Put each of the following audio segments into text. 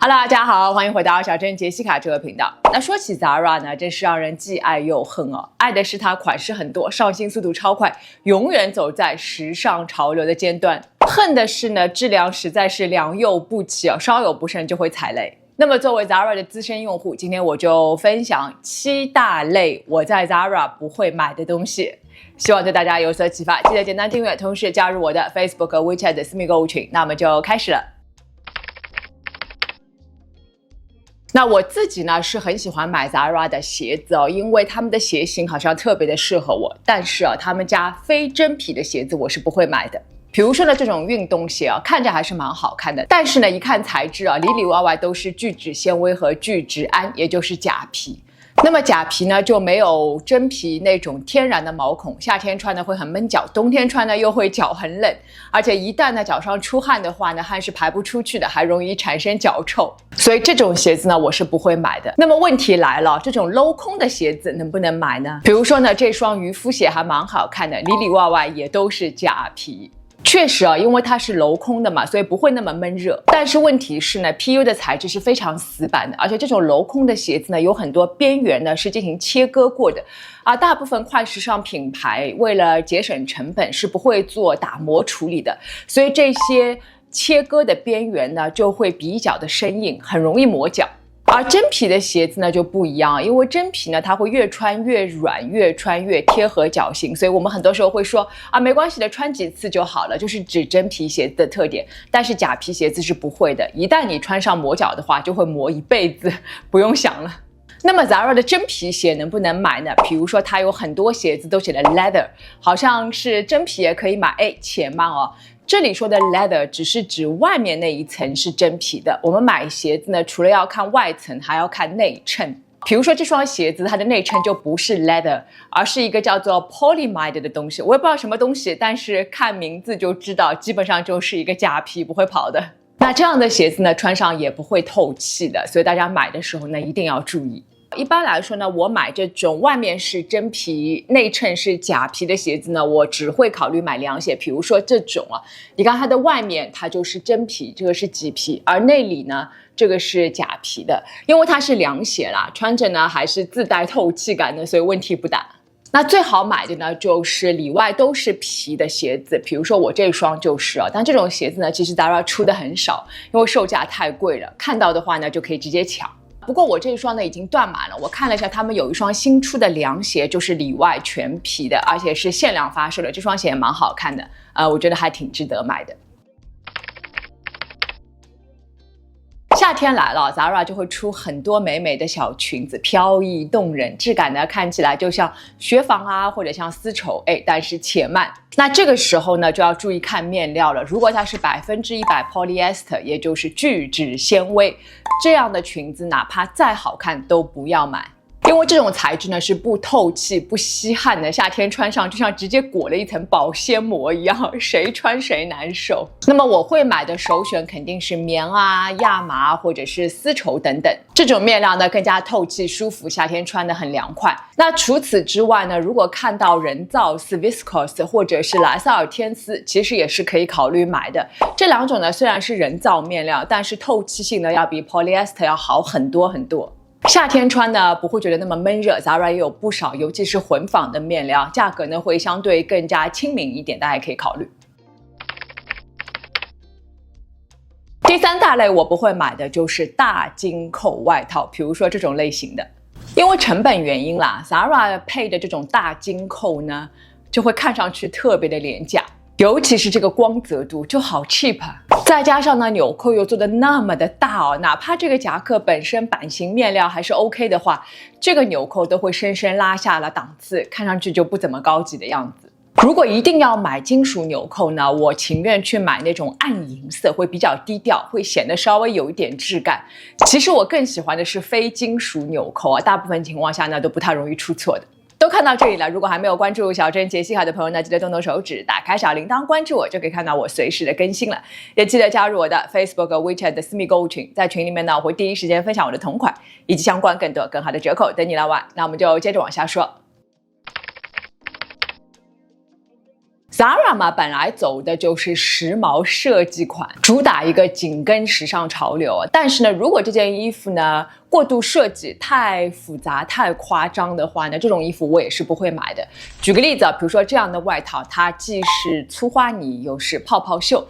Hello， 大家好，欢迎回到小镇杰西卡这个频道。那说起 Zara 呢，真是让人既爱又恨哦。爱的是它款式很多，上新速度超快，永远走在时尚潮流的尖端；恨的是呢，质量实在是良莠不齐哦，稍有不慎就会踩雷。那么作为 Zara 的资深用户，今天我就分享7大类我在 Zara 不会买的东西，希望对大家有所启发。记得简单订阅，同时加入我的 Facebook 和 WeChat 的私密购物群。那我们就开始了。那我自己呢是很喜欢买 Zara 的鞋子哦，因为他们的鞋型好像特别的适合我。但是啊，他们家非真皮的鞋子我是不会买的。比如说呢，这种运动鞋啊，看着还是蛮好看的，但是呢，一看材质啊，里里外外都是聚酯纤维和聚酯胺，也就是假皮。那么假皮呢就没有真皮那种天然的毛孔，夏天穿呢会很闷脚，冬天穿呢又会脚很冷，而且一旦呢脚上出汗的话呢，汗是排不出去的，还容易产生脚臭，所以这种鞋子呢我是不会买的。那么问题来了，这种镂空的鞋子能不能买呢？比如说呢，这双渔夫鞋还蛮好看的，里里外外也都是假皮。确实啊，因为它是镂空的嘛，所以不会那么闷热。但是问题是呢 ，PU 的材质是非常死板的，而且这种镂空的鞋子呢，有很多边缘呢是进行切割过的，而大部分快时尚品牌为了节省成本是不会做打磨处理的，所以这些切割的边缘呢就会比较的生硬，很容易磨脚。而真皮的鞋子呢就不一样，因为真皮呢它会越穿越软，越穿越贴合脚型，所以我们很多时候会说啊，没关系的，穿几次就好了，就是指真皮鞋子的特点。但是假皮鞋子是不会的，一旦你穿上磨脚的话，就会磨一辈子，不用想了。那么 Zara 的真皮鞋能不能买呢？比如说它有很多鞋子都写了 leather， 好像是真皮也可以买，且慢哦。这里说的 leather 只是指外面那一层是真皮的，我们买鞋子呢，除了要看外层，还要看内衬。比如说这双鞋子，它的内衬就不是 leather， 而是一个叫做 polyamide 的东西，我也不知道什么东西，但是看名字就知道，基本上就是一个假皮，不会跑的。那这样的鞋子呢，穿上也不会透气的，所以大家买的时候呢，一定要注意。一般来说呢，我买这种外面是真皮，内衬是假皮的鞋子呢，我只会考虑买凉鞋。比如说这种啊，你看它的外面它就是真皮，这个是麂皮，而内里呢，这个是假皮的，因为它是凉鞋啦，穿着呢还是自带透气感的，所以问题不大。那最好买的呢，就是里外都是皮的鞋子，比如说我这双就是啊，但这种鞋子呢，其实 Zara 出的很少，因为售价太贵了，看到的话呢，就可以直接抢。不过我这一双呢已经断码了，我看了一下，他们有一双新出的凉鞋，就是里外全皮的，而且是限量发售的，这双鞋也蛮好看的，我觉得还挺值得买的。夏天来了 ，Zara 就会出很多美美的小裙子，飘逸动人，质感呢看起来就像雪纺啊，或者像丝绸，但是且慢。那这个时候呢，就要注意看面料了。如果它是100% polyester， 也就是聚酯纤维，这样的裙子哪怕再好看都不要买。因为这种材质呢是不透气、不吸汗的，夏天穿上就像直接裹了一层保鲜膜一样，谁穿谁难受。那么我会买的首选肯定是棉啊、亚麻或者是丝绸等等，这种面料呢更加透气舒服，夏天穿得很凉快。那除此之外呢，如果看到人造丝 viscose 或者是莱萨尔天丝，其实也是可以考虑买的。这两种呢虽然是人造面料，但是透气性呢要比 polyester 要好很多很多。夏天穿呢不会觉得那么闷热 ，Zara 也有不少，尤其是混纺的面料，价格呢会相对更加亲民一点，大家也可以考虑。第3大类我不会买的就是大金扣外套，比如说这种类型的，因为成本原因啦 ，Zara 配的这种大金扣呢，就会看上去特别的廉价。尤其是这个光泽度就好 cheap 啊，再加上呢纽扣又做的那么的大哦，哪怕这个夹克本身版型面料还是 OK 的话，这个纽扣都会深深拉下了档次，看上去就不怎么高级的样子。如果一定要买金属纽扣呢，我情愿去买那种暗银色，会比较低调，会显得稍微有一点质感。其实我更喜欢的是非金属纽扣啊，大部分情况下呢都不太容易出错的。都看到这里了，如果还没有关注小镇杰西卡的朋友呢，记得动动手指，打开小铃铛，关注我，就可以看到我随时的更新了。也记得加入我的 Facebook 和 WeChat 的私密购物群，在群里面呢，我会第一时间分享我的同款以及相关更多更好的折扣等你来玩。那我们就接着往下说。Zara 嘛，本来走的就是时髦设计款，主打一个紧跟时尚潮流。但是呢，如果这件衣服呢过度设计、太复杂、太夸张的话呢，这种衣服我也是不会买的。举个例子，比如说这样的外套，它既是粗花呢，又是泡泡袖，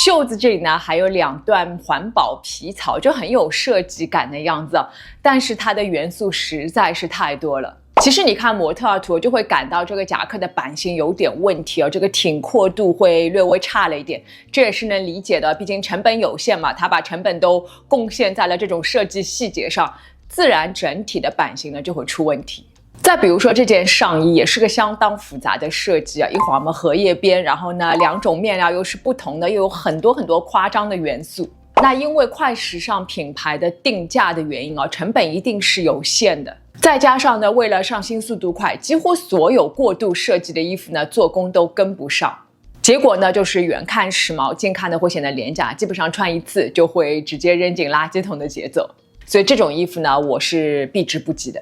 袖子这里呢还有2段环保皮草，就很有设计感的样子。但是它的元素实在是太多了。其实你看模特图，就会感到这个夹克的版型有点问题这个挺阔度会略微差了一点，这也是能理解的，毕竟成本有限嘛，它把成本都贡献在了这种设计细节上，自然整体的版型呢就会出问题。再比如说这件上衣也是个相当复杂的设计一会儿我们荷叶边，然后呢2种面料又是不同的，又有很多夸张的元素。那因为快时尚品牌的定价的原因成本一定是有限的。再加上呢，为了上新速度快，几乎所有过度设计的衣服呢，做工都跟不上。结果呢，就是远看时髦，近看呢会显得廉价，基本上穿一次就会直接扔进垃圾桶的节奏。所以这种衣服呢，我是避之不及的。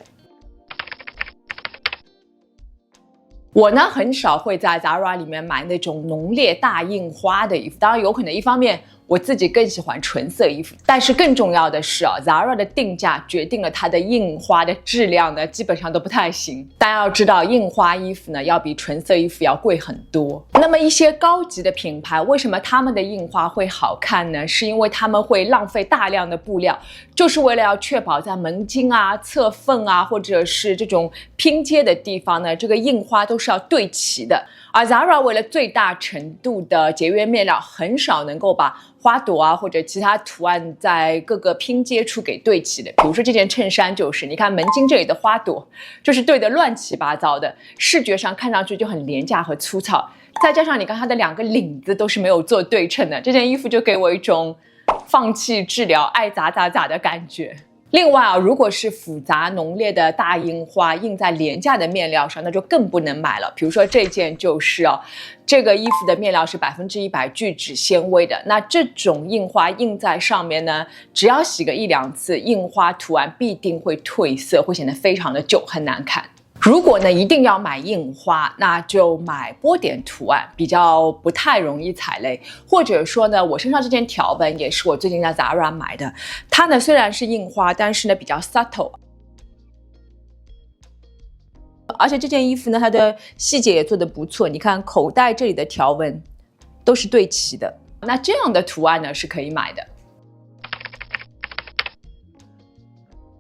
我呢，很少会在 Zara 里面买那种浓烈大印花的衣服，当然有可能一方面我自己更喜欢纯色衣服，但是更重要的是Zara 的定价决定了它的印花的质量呢，基本上都不太行。大家要知道，印花衣服呢要比纯色衣服要贵很多。那么一些高级的品牌，为什么他们的印花会好看呢？是因为他们会浪费大量的布料，就是为了要确保在门襟侧缝或者是这种拼接的地方呢，这个印花都是要对齐的。而 Zara 为了最大程度的节约面料，很少能够把花朵或者其他图案在各个拼接处给对齐的。比如说这件衬衫就是，你看门襟这里的花朵就是对得乱七八糟的，视觉上看上去就很廉价和粗糙。再加上你看它的2个领子都是没有做对称的，这件衣服就给我一种放弃治疗、爱咋咋咋的感觉。另外如果是复杂浓烈的大印花印在廉价的面料上，那就更不能买了。比如说这件就是这个衣服的面料是100%聚酯纤维的，那这种印花印在上面呢，只要洗个1、2次，印花图案必定会褪色，会显得非常的旧，很难看。如果呢一定要买印花，那就买波点图案，比较不太容易踩雷。或者说呢，我身上这件条纹也是我最近在 Zara 买的，它呢虽然是印花，但是呢比较 subtle。而且这件衣服呢，它的细节也做得不错，你看口袋这里的条纹都是对齐的，那这样的图案呢是可以买的。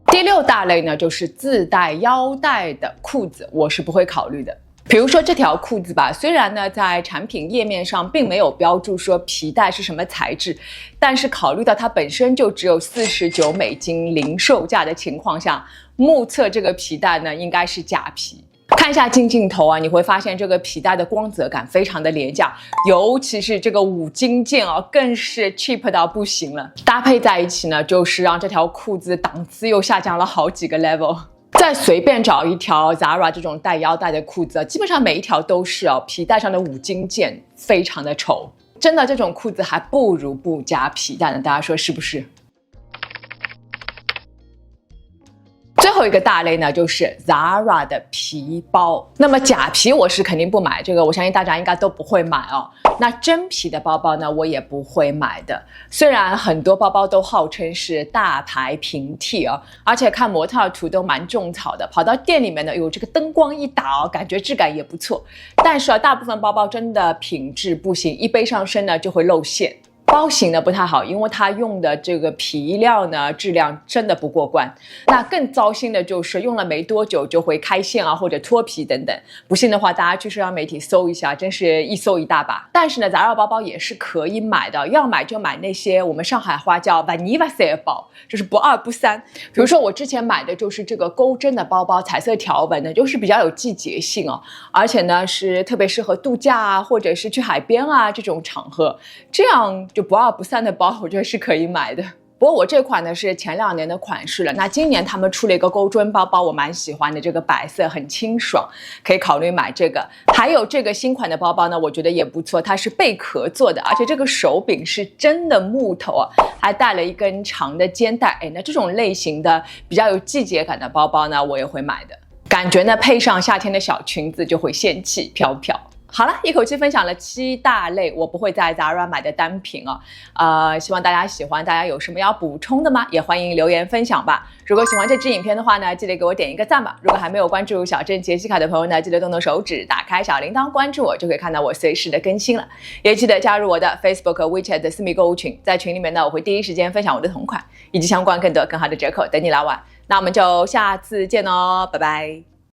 第6大类呢，就是自带腰带的裤子，我是不会考虑的。比如说这条裤子吧，虽然呢在产品页面上并没有标注说皮带是什么材质，但是考虑到它本身就只有49美金零售价的情况下，目测这个皮带呢应该是假皮。看一下近镜头你会发现这个皮带的光泽感非常的廉价，尤其是这个5金件更是 cheap 到不行了。搭配在一起呢，就是让这条裤子档次又下降了好几个 level。再随便找一条 Zara 这种带腰带的裤子，基本上每一条都是皮带上的5金件，非常的丑。真的这种裤子还不如不加皮带呢，大家说是不是？最后一个大类呢，就是 Zara 的皮包。那么假皮我是肯定不买，这个我相信大家应该都不会买那真皮的包包呢，我也不会买的。虽然很多包包都号称是大牌平替而且看模特图都蛮种草的，跑到店里面呢，这个灯光一打感觉质感也不错。但是大部分包包真的品质不行，一背上身呢就会露馅。包型呢不太好，因为它用的这个皮料呢质量真的不过关。那更糟心的就是用了没多久就会开线或者脱皮等等。不信的话，大家去社交媒体搜一下，真是一搜一大把。但是呢，Zara包包也是可以买的，要买就买那些我们上海话叫 Vanilla 包，就是不二不三。比如说我之前买的就是这个钩针的包包，彩色条纹的，就是比较有季节性而且呢是特别适合度假或者是去海边这种场合，这样就不二不三的包，我觉得是可以买的。不过我这款呢是前2年的款式了，那今年他们出了一个钩针包包，我蛮喜欢的，这个白色很清爽，可以考虑买这个。还有这个新款的包包呢，我觉得也不错，它是贝壳做的，而且这个手柄是真的木头还带了一根长的肩带。那这种类型的比较有季节感的包包呢，我也会买的。感觉呢配上夏天的小裙子就会仙气飘飘。好了，一口气分享了7大类我不会在 Zara 买的单品哦。希望大家喜欢，大家有什么要补充的吗？也欢迎留言分享吧。如果喜欢这支影片的话呢，记得给我点一个赞吧。如果还没有关注小镇杰西卡的朋友呢，记得动动手指，打开小铃铛关注我，就可以看到我随时的更新了。也记得加入我的 Facebook、WeChat 的私密购物群，在群里面呢，我会第一时间分享我的同款以及相关更多更好的折扣等你来玩。那我们就下次见哦，拜拜。